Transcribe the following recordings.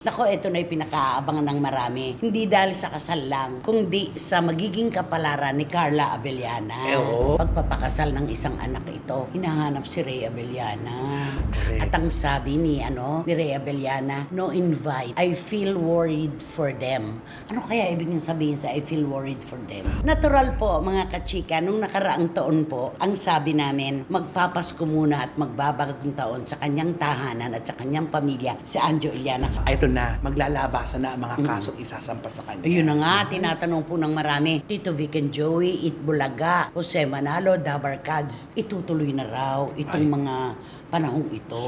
Nako, ito na yung pinakaabangan ng marami. Hindi dahil sa kasal lang, kundi sa magiging kapalaran ni Carla Abellana. Pagpapakasal ng isang anak ito, hinahanap si Rey Abellana. Correct. At ang sabi ni Rey Abellana, no invite. I feel worried for them. Ano kaya ibig niyang sabihin sa I feel worried for them? Natural po, mga kachika, nung nakaraang taon po, ang sabi namin, magpapasko muna at magbabagong taon sa kanyang tahanan at sa kanyang pamilya, si Anjo Iliana. Ito na, maglalabasan na ang mga kasong isasampa sa kanya. Ayun na nga, tinatanong po ng marami, Tito Vic and Joey, Itbulaga, Jose Manalo, Dabar Cads, itutuloy na raw itong mga panahong ito.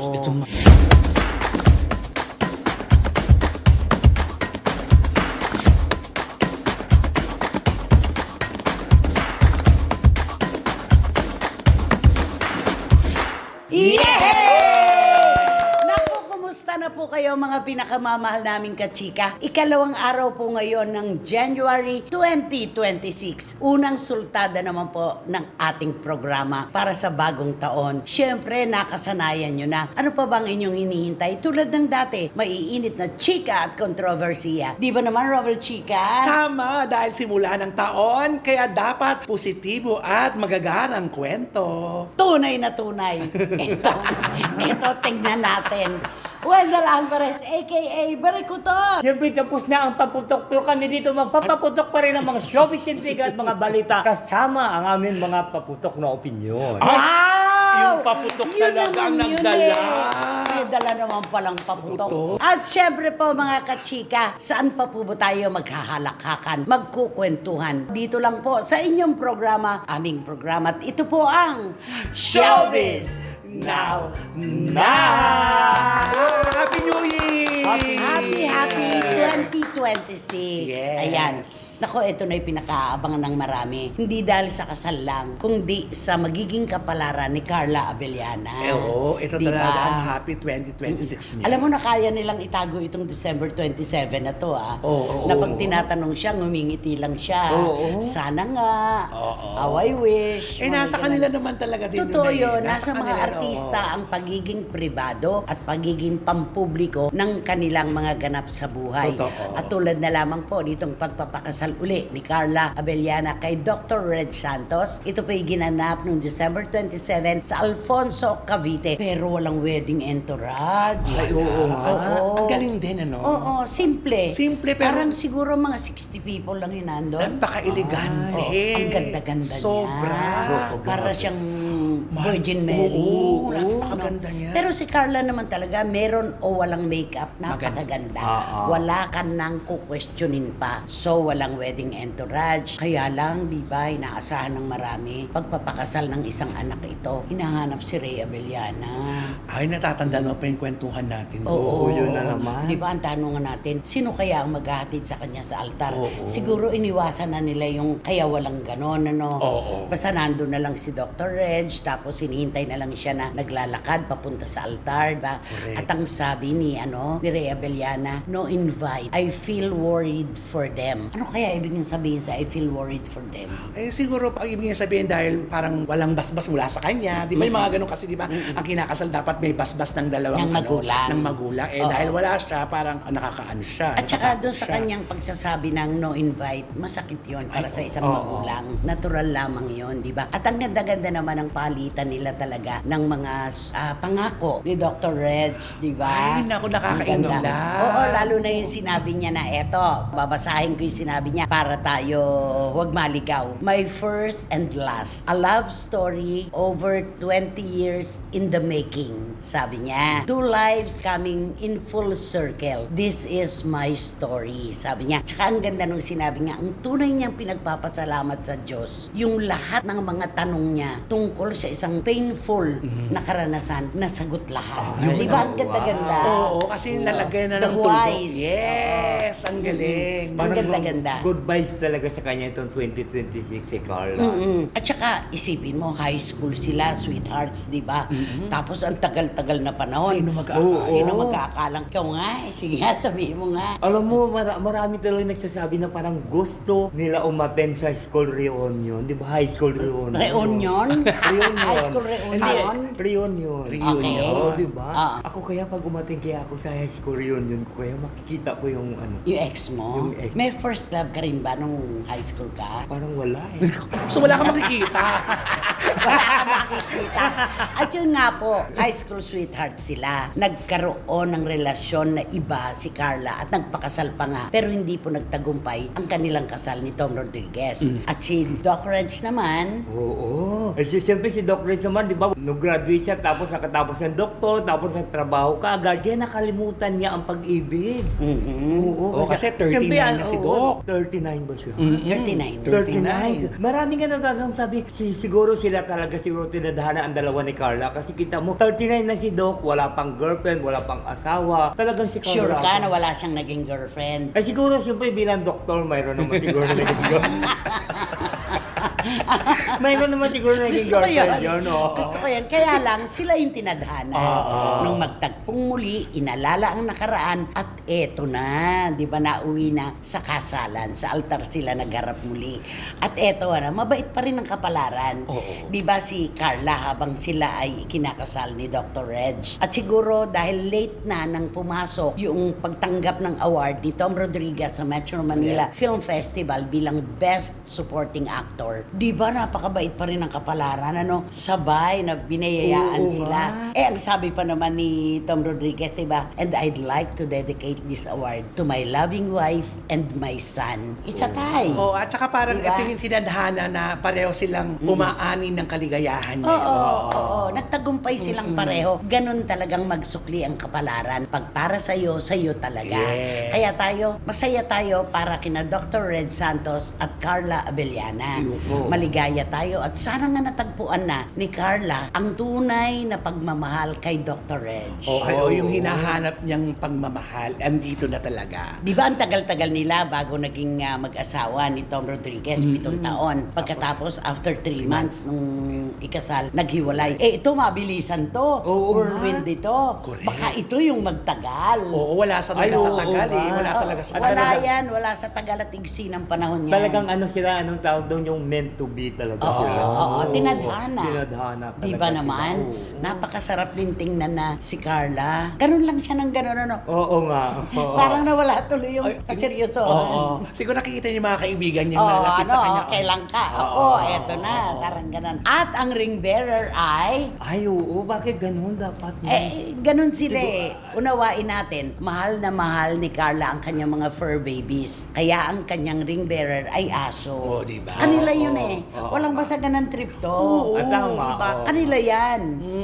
Kumusta na po kayo mga pinakamamahal naming kachika? Ikalawang araw po ngayon ng January 2026. Unang sultada naman po ng ating programa para sa bagong taon. Siyempre, nakasanayan nyo na. Ano pa bang inyong hinihintay? Tulad ng dati, maiinit na chika at kontrobersiya. Di ba naman, Robert Chika? Tama, dahil simula ng taon, kaya dapat positibo at magagarang kwento. Tunay na tunay. Ito, tingnan natin. Wendell Alvarez, a.k.a. Barikutot. Siyempre, tapos na ang paputok. Pero kami dito magpapaputok pa rin ang mga showbiz intriga at mga balita. Kasama ang aming mga paputok na opinyon. Wow! Yung paputok Yun talaga ang naman yun nagdala. May dala naman palang paputok. Paputok. At syempre po mga kachika, saan pa po ba tayo maghahalakhakan, magkukwentuhan? Dito lang po sa inyong programa, aming programa. At ito po ang Showbiz Now! Happy New Year! Happy 2026. Yes. Ayan. Nako, ito na yung pinakaabangan ng marami. Hindi dahil sa kasal lang, kundi sa magiging kapalaran ni Carla Abellana. Ito Diba? talaga ang happy 2026 niya. Alam mo na kaya nilang itago itong December 27 na to na pag tinatanong siya, ngumingiti lang siya. Sana nga. How I wish. mga nasa ganun. kanila naman talaga din. Totoo yun yun. eh. Nasa mga kanila, artista ang pagiging pribado at pagiging pampubliko ng kanilang mga ganap sa buhay. Totoo. At tulad na lamang po nitong pagpapakasal uli ni Carla Abellana kay Dr. Red Santos. Ito po'y ginanap noong December 27 sa Alfonso, Cavite. Pero walang wedding entourage. Ay, oo nga. Oo. Ang galing din, ano? Oo, simple. Simple, pero- Parang siguro mga 60 people lang yun nandun. Napaka-elegante. Ang ganda-ganda Sobra. niya. Para siyang Virgin Mary. Oo, napakaganda niya. Pero si Carla naman talaga, meron o walang makeup, napakaganda. Wala ka nang kukwestiyonin pa. So, walang wedding entourage. Kaya lang, di ba, inaasahan ng marami, pagpapakasal ng isang anak ito, hinahanap si Rey Abellana. Ay, natatandaan mo pa yung kwentuhan natin. Oo, yun na naman. Di ba, ang tanungan natin, sino kaya ang maghahatid sa kanya sa altar? Oo. Siguro iniwasan na nila yung kaya walang ganon, ano? Oo. Basta nandun na lang si Dr. Reg, tapos hinihintay na lang siya na naglalakad papunta sa altar, ba? Correct. At ang sabi ni Rey Abellana, no invite. I feel worried for them. Ano kaya ibig niyang sabihin sa I feel worried for them? Siguro, ang ibig niya sabihin dahil parang walang basbas mula sa kanya. Di ba yung mga ganun kasi, di ba, ang kinakasal dapat may basbas ng dalawang Ng magulang. ng magulang. Oo. Dahil wala siya, parang nakakaano siya. At saka doon natatakot sa siya. kanyang pagsasabi ng no invite, masakit yon para sa isang magulang. Natural lamang yon, di ba? At ang ganda-ganda naman ang palitan nila talaga ng mga pangako ni Dr. Reg, di ba? Ay, naku, Ang nakakaingala. ganda. Oo, lalo na yung sinabi niya na eto, babasahin ko yung sinabi niya para tayo huwag maligaw. My first and last, a love story over 20 years in the making, sabi niya. Two lives coming in full circle. This is my story, sabi niya. Tsaka ang ganda nung sinabi niya, ang tunay niyang pinagpapasalamat sa Diyos, yung lahat ng mga tanong niya tungkol sa isang painful na karanasan, nasagot lahat. Di ba? Ang ganda-ganda. Oo, kasi nalagay na The ng tuldok. wise. Yes, ang galing. Ang ganda-ganda. Good vibes talaga sa kanya itong 2026 si Carla. At saka, isipin mo, high school sila, sweethearts, di ba? Tapos, ang tagal-tagal na panahon. Sino mag-aakala? Sino mag-aakalang? Ikaw nga, nga. Sige nga, sabihin mo nga. Alam mo, marami talaga nagsasabi na parang gusto nila umattend sa school reunion. Di ba? High school reunion. Reunion? Reunion. High school reunion? Reunion. Okay. Oo, di ba? Ah. Ako kaya pag umattend kaya ako sa high school reunion ko, kaya makikita ko yung ano. Yung ex mo? Yung ex. May first love ka rin ba nung high school ka? Parang wala eh. So wala ka makikita. Wala ka makikita. At yun nga po, high school sweetheart sila. Nagkaroon ng relasyon na iba si Carla at nagpakasal pa nga. Pero hindi po nagtagumpay ang kanilang kasal ni Tom Rodriguez. At si Doc Reg naman, Oo. Eh, siyempre si Doc Rez naman, di ba? Nung graduate siya, tapos nakatapos ng doktor, tapos nagtrabaho ka agad, kaya nakalimutan niya ang pag-ibig. Oo. Oo, kasi 39 na si Doc. 39 ba siya? 39. 39. Maraming nga natatanong sabi, siguro sila talaga siguro tinadhana ang dalawa ni Carla. Kasi kita mo, 39 na si Doc, wala pang girlfriend, wala pang asawa. Talagang si Carla. Sure ka na wala siyang naging girlfriend? Ay siguro siyempre bilang doktor, mayroon naman siguro na naging girlfriend. Mayroon naman siguro na naging Gusto ko girlfriend yun. yun. Oo. Gusto ko yan. Kaya lang, sila yung tinadhana. Nung magtagpong muli, inalala ang nakaraan at eto na, di ba, nauwi na sa kasalan. Sa altar sila nagharap muli. At eto na, mabait pa rin ang kapalaran. Di ba si Carla habang sila ay kinakasal ni Dr. Reg. At siguro dahil late na nang pumasok yung pagtanggap ng award ni Tom Rodriguez sa Metro Manila Film Festival bilang Best Supporting Actor. Di ba napakabait pa rin ang kapalaran, ano? Sabay na binayayaan Oo sila. nga. Eh, ang sabi pa naman ni Tom Rodriguez, di ba? And I'd like to dedicate this award to my loving wife and my son. It's a tie. Oo, at saka parang Diba? ito yung tinadhana na pareho silang umaanin ng kaligayahan Oo, ngayon. oo. Nagtagumpay silang pareho. Ganon talagang magsukli ang kapalaran. Pag para sa'yo, sa'yo talaga. Yes. Kaya tayo, masaya tayo para kina Dr. Red Santos at Carla Abellana. Oo. Maligaya tayo at sana nga natagpuan na ni Carla ang tunay na pagmamahal kay Dr. Red. Oo, yung hinahanap niyang pagmamahal, andito na talaga. Di ba ang tagal-tagal nila bago naging mag-asawa ni Tom Rodriguez, 7 taon. Pagkatapos, after 3 months nung ikasal, naghiwalay. Eh, ito mabilisan to. Oo Whirlwind nga. ito. Correct. Baka ito yung magtagal. Oo, wala sa Ay, sa oo, tagal eh. ba? Wala Oo, talaga sa wala tagal. yan. Wala sa tagal at igsi ng panahon yan. Talagang ano sila, anong tawag doon, yung meant to be talaga Oo, sila. oo, tinadhana. Tinadhana talaga Di ba sila. naman? Oo. Napakasarap din tingnan na si Carla. Ganun lang siya ng ganun, ano. Oo nga. Oo. Parang nawala tuloy yung kaseryosohan. Oo. Siguro nakikita niyo mga kaibigan niya Oo, nalapit sa kanya. kailan ka? Oo, eto na, parang ganun. At ang ring bearer ay, Ay, oo. Bakit ganun dapat? ganun sila eh. Unawain natin, mahal na mahal ni Carla ang kanyang mga fur babies. Kaya ang kanyang ring bearer ay aso. Oo, diba? Kanila yun eh. Oo. Walang basagan ng trip to. Oo, tama, Diba? oo. Kanila yan.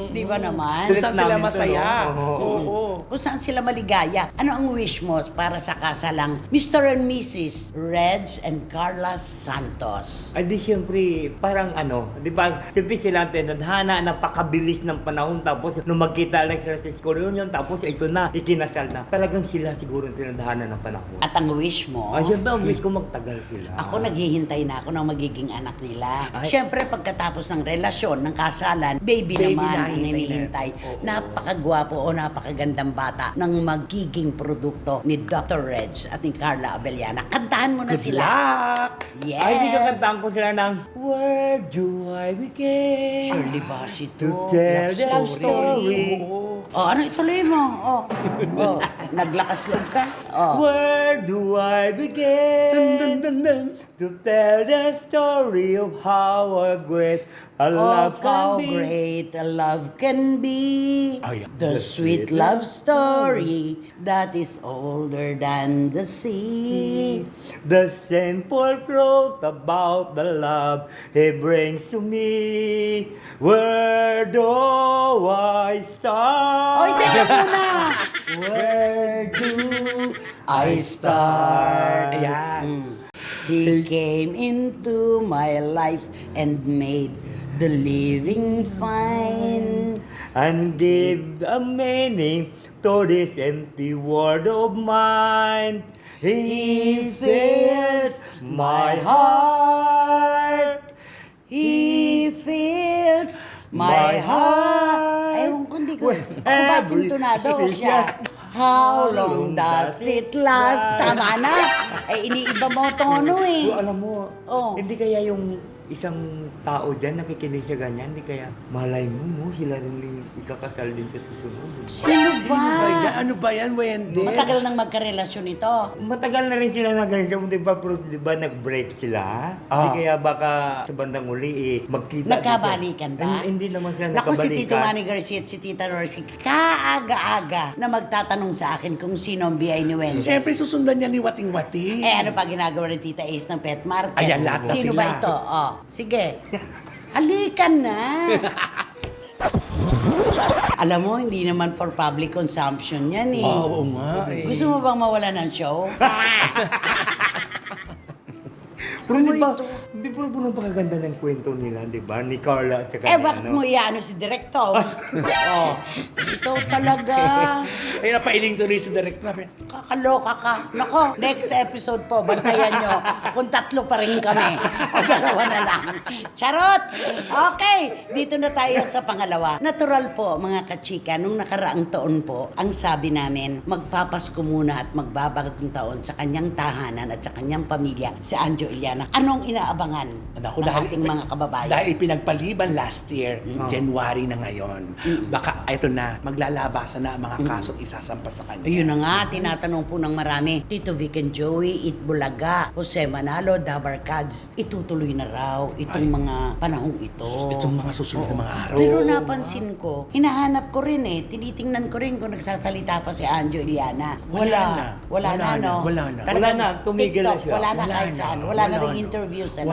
Di ba naman? Kung saan sila namin to, masaya. no? Oo. Oo. Kung saan sila maligaya. Ano ang wish mo para sa kasalang Mr. and Mrs. Reg and Carla Santos? Ay di syempre, parang ano, di ba, syempre sila ang tinadhana, napakabilis ng panahon, tapos nung magkita lang sila sa school reunion, tapos ito na, ikinasal na. Talagang sila siguro ang tinadhana ng panahon. At ang wish mo? Ay syempre, ang wish ko magtagal sila. Ako naghihintay na ako ng magiging anak nila. Ay. Siyempre pagkatapos ng relasyon, ng kasalan, baby Baby naman na, ang hintay hinihintay. na. Oo. Napakagwapo o napakagandang bata ng magiging produkto ni Dr. Reg at ni Carla Abellana. Kantahan mo na Good sila. luck! Yes. Ay, di ka kantaan ko sila ng Where do I begin? Shirley Bassey To to. tell the Love story. Oo. Oh, ano ituloy mo? Oh. Oh. Naglakas loob ka? Oh. Where do I begin? Dun, dun, dun, dun. To tell the story of how great a love Of can how be. great a love can be. Oh, yeah. The sweet love story that is older than the sea. The simple truth about the love he brings to me. Where do I start? Oy, teka muna! Where do I start? Ayan. He came into my life and made the living fine. And give a meaning to this empty world of mine. He fills my heart. He fills my heart. Ewan ko, hindi ko. Ako ba sintonado siya? How long does it last? Tama na. Iniiba mo tono eh. Alam mo, Oh. hindi kaya yung isang tao dyan nakikinig sa ganyan, hindi kaya malay mo, no? Sila rin yung ikakasal din sa susunod. Sino ba? Ano ba yan, Wendy? Matagal nang magkarelasyon ito. Matagal na rin sila na ganyan, di ba? Pero di ba nag-break sila? Hindi kaya baka sa bandang uli magkita. Nagkabalikan ba? Hindi naman sila Naku, si nagkabalikan. Tito Manny Garcia at si Tita Rorsy, kaaga-aga na magtatanong sa akin kung sino ang BI ni Wendy. Siyempre, susundan niya ni Wating-Wating. Ano pa ginagawa ni Tita Ace ng pet market? Ayan, lahat na Sino sila. ba ito? Oh, sige. Halikan na. Alam mo, hindi naman for public consumption yan eh. Oo nga eh. Gusto mo bang mawala ng show? Pero di ba, Ito. di ba napakaganda ng kwento nila, di ba? Ni Carla at saka Eh, ni bakit mo iano si Director? Oh, ito talaga. Ay, napailing tuloy si Director. Sabi, Kakaloka ka. Nako, next episode po, bantayan nyo. Kung 3 pa rin kami. O 2 na lang. Charot! Okay, dito na tayo sa pangalawa. Natural po, mga kachika, nung nakaraang taon po, ang sabi namin, magpapasko muna at magbabagong taon sa kanyang tahanan at sa kanyang pamilya, si Anjo Iliana. Anong inaabangan Naku, ng ating mga kababayan? Dahil pinagpaliban last year, January na ngayon. Baka ito na, maglalabasan na ang mga kasong isasampa sa kanya. Ayun na nga, tinatanong po ng marami, Tito Vic and Joey, Itbulaga, Jose Manalo, Dabar Cads, itutuloy na raw itong mga panahong ito. Itong mga susunod na mga araw. Pero napansin ko, hinahanap ko rin tinitingnan ko rin kung nagsasalita pa si Anjo Iliana. Wala na, no? Wala na. Talagang Wala na, tumigil na TikTok, siya. Wala na kahit saan. Wala na rin na. interviews, ano?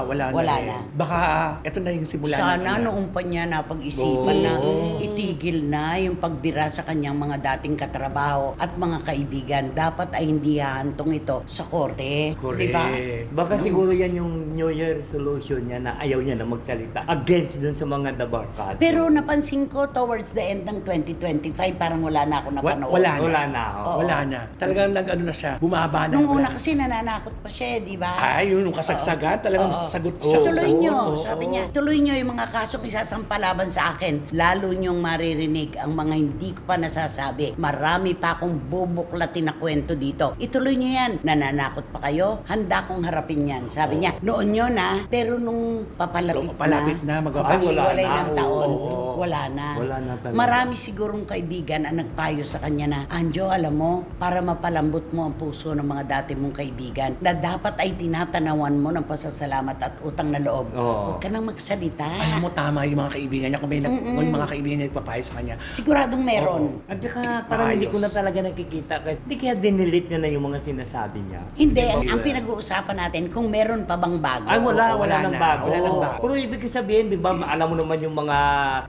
Wala na. Baka ito na yung simula Sana na. noong pa niya napag-isipan na Oo. itigil na yung pagbira sa kanyang mga dating katrabaho at mga kaibigan. Dapat ay hindi hahantong ito sa korte. Correct. Di ba? Baka siguro yan yung New Year resolution niya na ayaw niya na magsalita against dun sa mga dabarkad. Pero napansin ko towards the end ng 2025, parang wala na ako napanood. Wala na. Wala na. Oh. Oo. Wala na. Talagang nag-ano na siya. Bumaba na. Nung Wala. una kasi nananakot pa siya, di ba? Ay, yung kasagsagan. Talagang sagot siya. Tuloy Oo, nyo, oo, sabi oo. niya, tuloy nyo yung mga kasong isasampalaban sa akin. Lalo nyong maririnig ang mga hindi ko pa nasasabi. Marami pa akong bubuklatin na kwento dito. Ituloy nyo yan. Nananakot pa kayo? Handa kong harapin yan. Sabi niya, noon yun pero nung papalapit Palapit na, Ay, wala Walay na. ng taon. Oo. Wala na. Wala na talaga. Marami sigurong kaibigan ang nagpayo sa kanya na, Anjo, alam mo, para mapalambot mo ang puso ng mga dati mong kaibigan, na dapat ay tinatanawan mo ng pasasalamat at utang na loob. Oo. Huwag ka nang magsalita. Alam mo, tama yung mga kaibigan niya. Kung may mga kaibigan niya nagpapayo sa kanya. Siguradong meron. At saka parang hindi ko na talaga nakikita. Hindi kaya dinilit niya na yung mga sinasabi niya. Hindi, Di ba? ang pinag-uusapan natin, kung meron pa bang bago. Ay, wala Oo, wala nang na. bago. Wala nang bago. Pero ibig sabihin, di ba, alam mo naman yung mga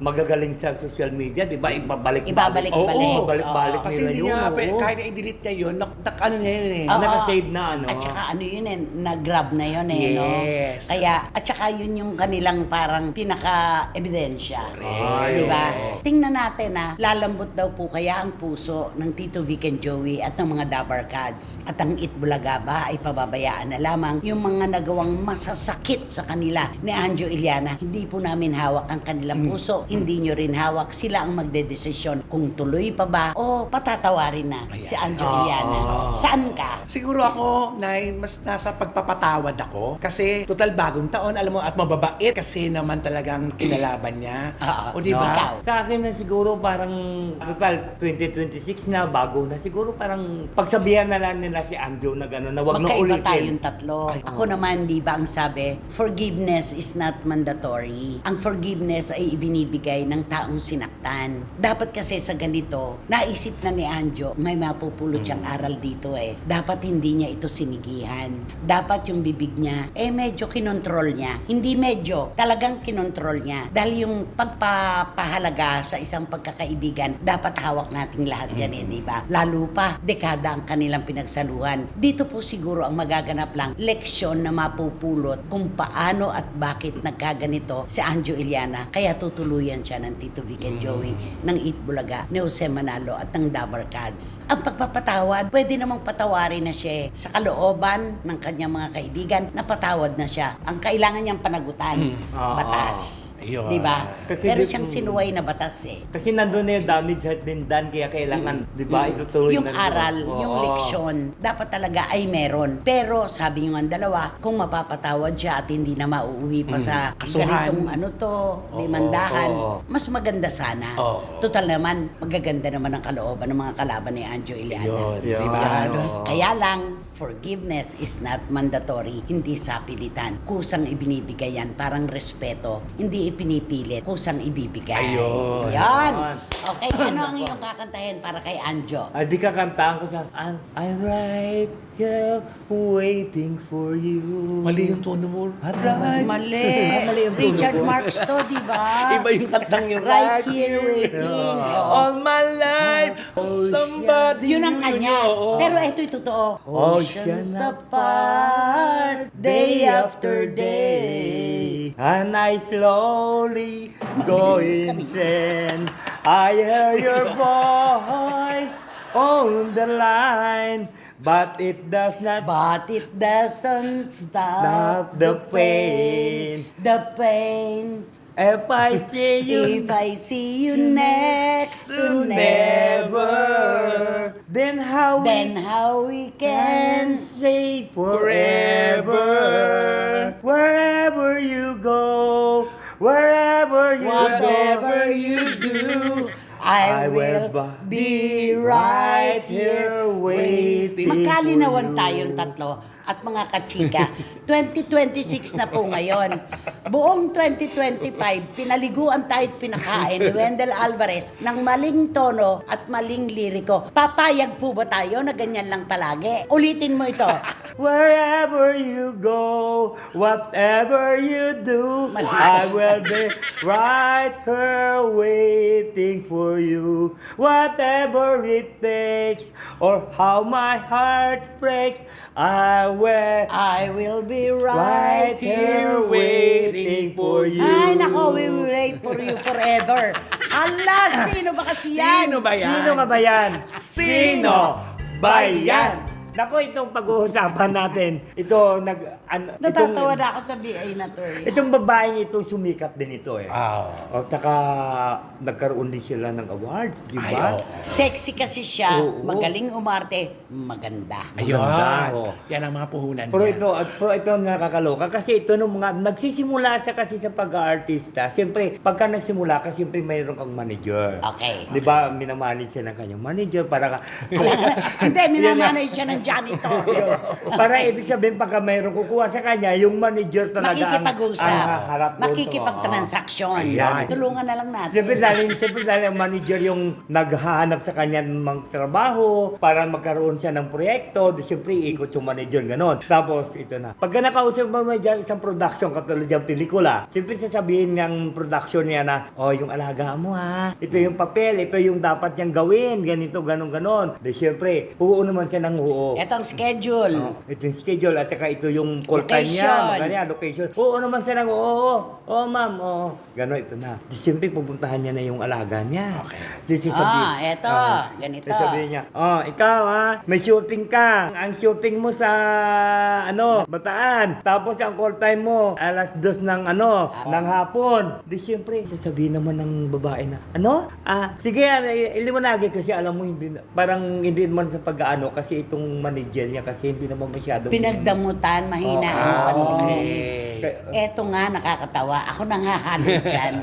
magagaling sa social media, di ba, ibabalik-balik. Ibabalik-balik. Oo, balik-balik Kasi nila hindi yun. niya, Oo. kahit i-delete niya yun, ano niya yun eh. Oo. Naka-save na ano. At saka ano yun nag-grab na yun no? Yes. Kaya, at saka yun yung kanilang parang pinaka-ebidensya. Ay, Di ba? oo. Tingnan natin lalambot daw po kaya ang puso ng Tito Vic and Joey at ng mga Dabar Cads. At ang Itbulaga ba ay pababayaan na lamang yung mga nagawang masasakit sa kanila ni Anjo Iliana. Hindi po namin hawak ang kanilang puso. Hindi nyo rin hawak. Sila ang magdedesisyon kung tuloy pa ba o patatawarin na si Anjo Iliana. Saan ka? Siguro ako, Nay, mas nasa pagpapatawad ako. Kasi, total bagong taon, alam mo, at mababait kasi naman talagang kinalaban niya. Oo. O diba? Ikaw. Sa akin na siguro parang total 2026 na bago na siguro parang pagsabihan na lang nila si Anjo na gano'n na wag na Magkaiba ulitin. tayong tatlo. Ako naman, di ba ang sabi, forgiveness is not mandatory. Ang forgiveness ay ibinibigay ng taong sinaktan. Dapat kasi sa ganito, naisip na ni Anjo, may mapupulot siyang aral dito Dapat hindi niya ito sinigihan. Dapat yung bibig niya, medyo kinontrol niya. Hindi medyo, talagang kinontrol niya. Dahil yung pagpapahalaga sa isang pagkakaibigan, dapat hawak nating lahat yan di ba? Lalo pa, dekada ang kanilang pinagsaluhan. Dito po siguro ang magaganap lang, leksyon na mapupulot kung paano at bakit nagkaganito si Anjo Iliana. Kaya tutuluyan siya ng Tito Vic and Joey, ng Itbulaga, ni Jose Manalo at ng Dabar Cads. Ang pagpapatawad, pwede namang namang patawarin na siya sa kalooban ng kanyang mga kaibigan, napatawad na siya. Ang kailangan niyang panagutan, batas. Ayun. Di ba? Kasi Pero di- siyang sinuway na batas eh. Kasi nandun na yung damage has been done, kaya kailangan, di ba, itutuloy Yung na doon. aral, Oo. yung leksyon, dapat talaga ay meron. Pero sabi nyo ang dalawa, kung mapapatawad siya at hindi na mauuwi pa sa Kasuhan. ganitong limandahan, oo. mas maganda sana. Oo. Total naman, magaganda naman ang kalooban ng mga kalaban ni Anjo Iliana. Yun, Yun. di ba? Oo. Kaya lang, forgiveness is not mandatory, hindi sapilitan. Kusang ibinibigay yan, parang respeto. Hindi ipinipilit, kusang ibibigay. Ayun. Yan. Okay, ano ang iyong kakantahin para kay Anjo? Di ka kantaan ko sa, I'm right here waiting for you. Mali yung tono mo. Right. Mali. Mali yung Richard tunog ko. Marx to, di ba? Iba yung kantang yung Right here waiting. Oo. All my life, somebody Yun ang kanya. Oo. Pero ito'y totoo. Oceans apart, day after day. And I slowly go insane. I hear your voice on the line, but it does not But it doesn't stop stop the pain. The pain. If I see you, If I see you next to never, never, then how then we how we can can say forever. Wherever you go, wherever you whatever go, you do, I will be right here waiting. Magkalinawan tayong tatlo at mga kachika. 2026 na po ngayon. Buong 2025, pinaliguan tayo at pinakain ni Wendell Alvarez ng maling tono at maling liriko. Papayag po ba tayo na ganyan lang palagi? Ulitin mo ito. wherever you go, whatever you do, I will be right here waiting for you. Whatever it takes, or how my heart breaks, I will be right here waiting for you. Ay, nako, we will wait for you forever. Ala, sino ba kasi yan? Sino ba yan? Sino nga ba yan? Sino ba yan? Nako, itong pag-uusapan natin, ito, Natatawa na ako sa BA na to. eh. itong babaeng ito, sumikat din ito eh. O, Ah. taka, nagkaroon din sila ng awards, di Ay, ba? oo. Sexy kasi siya, Oo. magaling umarte, maganda. Ayun. Maganda, oo. Yan ang mga puhunan Pero niya. ito nakakaloka kasi ito nung mga nagsisimula siya kasi sa pag-aartista. Siyempre, pagka nagsimula ka, siyempre mayroon kang manager. Okay. Di ba, minamanage siya ng kanyang manager para ka... Hindi, minamanage siya ng janitor. para ibig sabihin, pagka mayroon kukuha sa kanya, yung manager talaga Makikipag-usap. ang harap doon. Makikipag-transaksyon. Ayan. Tulungan na lang natin. Siyempre dahil ang manager yung naghahanap sa kanya ng mga trabaho para magkaroon siya ng proyekto, di siyempre ikot yung manager ganon. Tapos ito na. Pagka nakausap mo dyan isang production katulad yung pelikula, siyempre sasabihin ng production niya na, oh, yung alaga mo ha, ito yung papel, ito yung dapat niyang gawin, ganito, ganon. Di siyempre, oo naman siya ng oo. Ito ang schedule. Ito yung schedule at saka ito yung call time niya. Location. Magkano location. Oo naman siya ng oo ma'am, oo. Gano'n, ito na. Di siyempre pupuntahan niya na yung alaga niya. Okay. Di sasabihin, Eto, ganito. Di sasabihin niya, ikaw may shooting ka. Ang shooting mo sa, Bataan. Tapos ang call time mo, alas 2 ng hapon. Di siyempre, sasabihin naman ng babae na, sige, iliwanagin kasi alam mo, parang hindi naman sa pag-ano kasi itong manager niya kasi hindi naman masyado. Pinagdamutan, mahina ang Oo. paningin. Eto nga, nakakatawa. Ako nanghahalo dyan.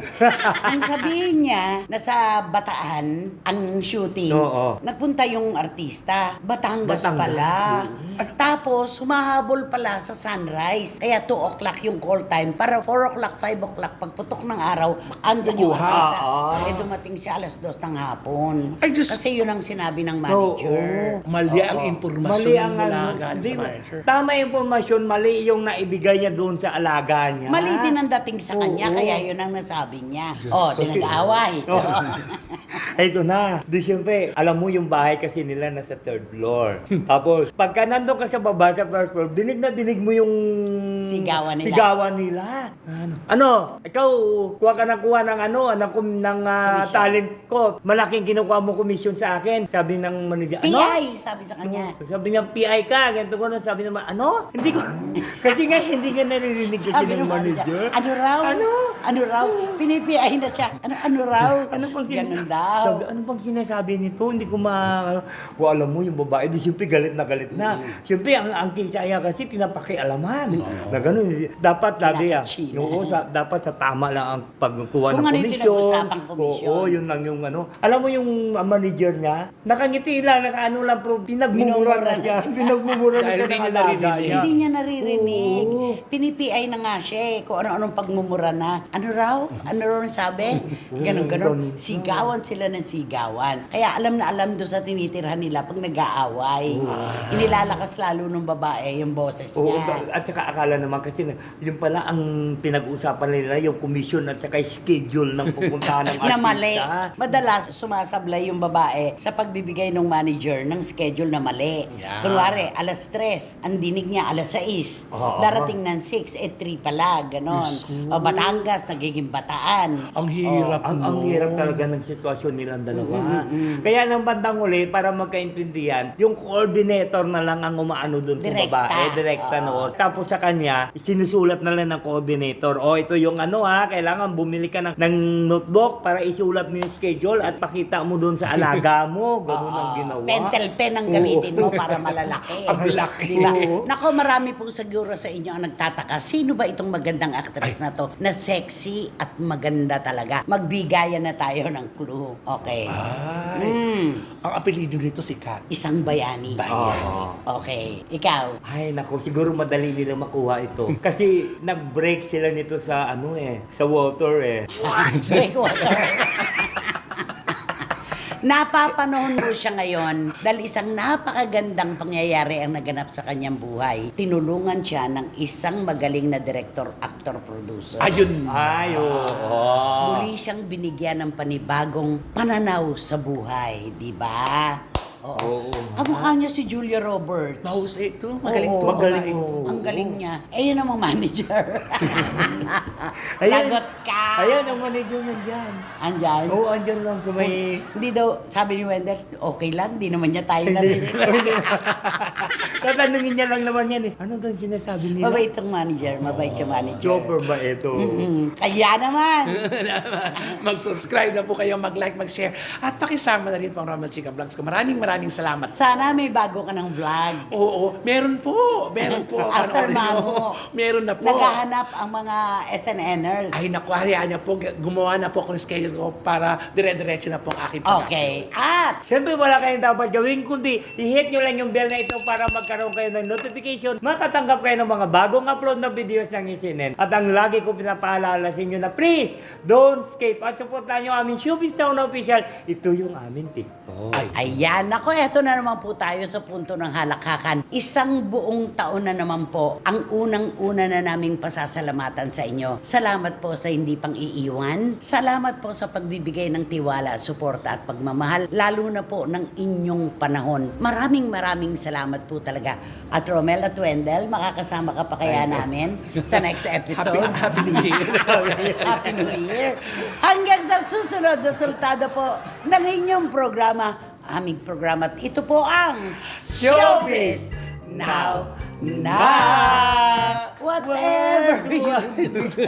Ang sabihin niya, nasa Bataan ang shooting. Oo. Nagpunta yung artista. Batangas Batangas. pala. Tapos, humahabol pala sa sunrise. Kaya 2 o'clock yung call time. Para 4 o'clock, 5 o'clock, pagputok ng araw, andun yung Makuha. artista. Ah. Dumating siya alas 2 ng hapon. Ay, Diyos. Kasi yun ang sinabi ng manager. Mali ang Oo. impormasyon Mali ang ng alaga hindi sa mo- manager. Tama yung impormasyon, mali yung naibigay niya doon sa alaga niya. Mali din ang dating sa kanya, Oo. kaya yun ang nasabi niya. Di nag-aaway. Ito na. Di siyempre, alam mo yung bahay kasi nila nasa 3rd floor. Tapos, pagka nandun ka sa baba, sa first floor, dinig na dinig mo yung Sigawan nila. sigawan nila. Ano? Ikaw, kuha ka ng Commission. talent ko. Malaking kinukuha mo commission sa akin. Sabi ng manager, ano? PI, sabi sa kanya. Sabi niya, PI ka. Ganito ko na. Sabi naman, ano? Hindi ko. Kasi nga, hindi niya naririnig kasi Sabi ng ng manager. Ano raw? Ano? Ano raw? Pinipiay na siya. Ano raw? Ano pang Ganun daw. Sabi, ano bang sinasabi nito? Hindi ko alam mo, yung babae, di siyempre galit na galit na. Siyempre, ang kisaya kasi pinapakialaman. Na gano'n. Dapat, sabi Pinakachina. oo, dapat sa tama lang ang pagkuha ng Kung ano yung komisyon. pinag-usapang komisyon. Oo, yun lang yung ano. Alam mo yung manager niya, nakangiti lang, nakaano lang, pero pinagmumura na siya. Pinagmumura na Dahil siya hindi ng niya alaga naririnig. niya. Hindi niya naririnig. Oo. Pinipiay na nga siya eh. Kung ano-anong pagmumura na. Ano raw? Ano raw ang sabi? Ganon. Sigawan sila ng sigawan. Kaya alam na alam doon sa tinitirhan nila pag nag-aaway. Inilalakas lalo ng babae yung boses Oo, niya. at saka akala naman kasi yung pala ang pinag-usapan nila yung commission at saka schedule ng pupuntahan ng Na mali. artista. Madalas sumasablay yung babae sa pagbibigay ng manager ng schedule na mali. Yeah. Kunwari, alas 3, ang dinig niya alas 6. Oo. Darating ng 6, 3 pala, ganon. O Batangas, nagiging Bataan. Ang hirap Ang hirap talaga ng sitwasyon nilang dalawa. Kaya ng bandang uli, para magkaintindihan, yung coordinator na lang ang umaano doon sa Direkta. babae, direkta noon. Tapos sa kanya, sinusulat na lang ng coordinator, ito yung kailangan bumili ka ng notebook para isulat mo yung schedule at pakita mo doon sa alaga mo. Ganun ang ginawa. Pentel pen ang gamitin mo para malalaki. Ang laki. Diba? Oo. Nako, marami po siguro sa inyo ang nagtataka. Sino ba itong magandang actress na to? Na sexy at maganda talaga. Magbigayan na tayo ng clue. Okay. Ay. Ang apelido nito si Kat. Isang bayani. Oo. Okay. Ikaw. Ay, nako, siguro madali nila makuha ito. Kasi nag-break sila nito sa sa water Break water. Napapanahon mo siya ngayon dahil isang napakagandang pangyayari ang naganap sa kanyang buhay. Tinulungan siya ng isang magaling na director, actor, producer. Ayun. Ay, oo. Muli siyang binigyan ng panibagong pananaw sa buhay, di ba? Oo. Kamukha niya si Julia Roberts. Mahusay ito. Magaling Oo. to. Magaling, babae to. oo. Ang galing niya. Eh, yun ang manager. Ayan. Lagot ka. Ayan, ang manager nandyan. Andyan. Oo, andyan lang sa may... Hindi daw, sabi ni Wendell, okay lang, di naman niya tayo narinig. Tatanungin niya lang naman yan Ano daw sinasabi nila? Mabait ang manager, mabait yung manager. Chopper ba ito? Kaya naman. Mag-subscribe na po kayo, mag-like, mag-share. At pakisama na rin po ang Ramel Chica Vlogs ko. Maraming salamat. Sana may bago ka ng vlog. Oo, meron po. Meron po. After Panoorin Mamo. mo. Meron na po. Naghahanap ang mga SNNers. Ay, naku, hayaan niyo po. Gumawa na po ako ng schedule ko para dire-diretso na po ang aking production. Okay. At Siyempre wala kayong dapat gawin kundi i-hit nyo lang yung bell na ito para magkaroon kayo ng notification, makatanggap kayo ng mga bagong upload na videos ng Isinen. At ang lagi ko pinapaalala sa inyo na please, don't skip at supportan nyo aming Showbiz Town Official. Ito yung aming TikTok. ayan, ako, eto na naman po tayo sa punto ng halakhakan. Isang buong taon na naman po ang unang-una na naming pasasalamatan sa inyo. Salamat po sa hindi pang iiwan. Salamat po sa pagbibigay ng tiwala, suporta at pagmamahal, lalo na po ng inyong panahon. Maraming salamat po talaga. At Romel at Wendell, makakasama ka pa kaya namin sa next episode. Happy New Year. Happy New Year. Hanggang sa susunod na sultado po ng inyong programa, aming programa. At ito po ang Showbiz Now. Whatever you do.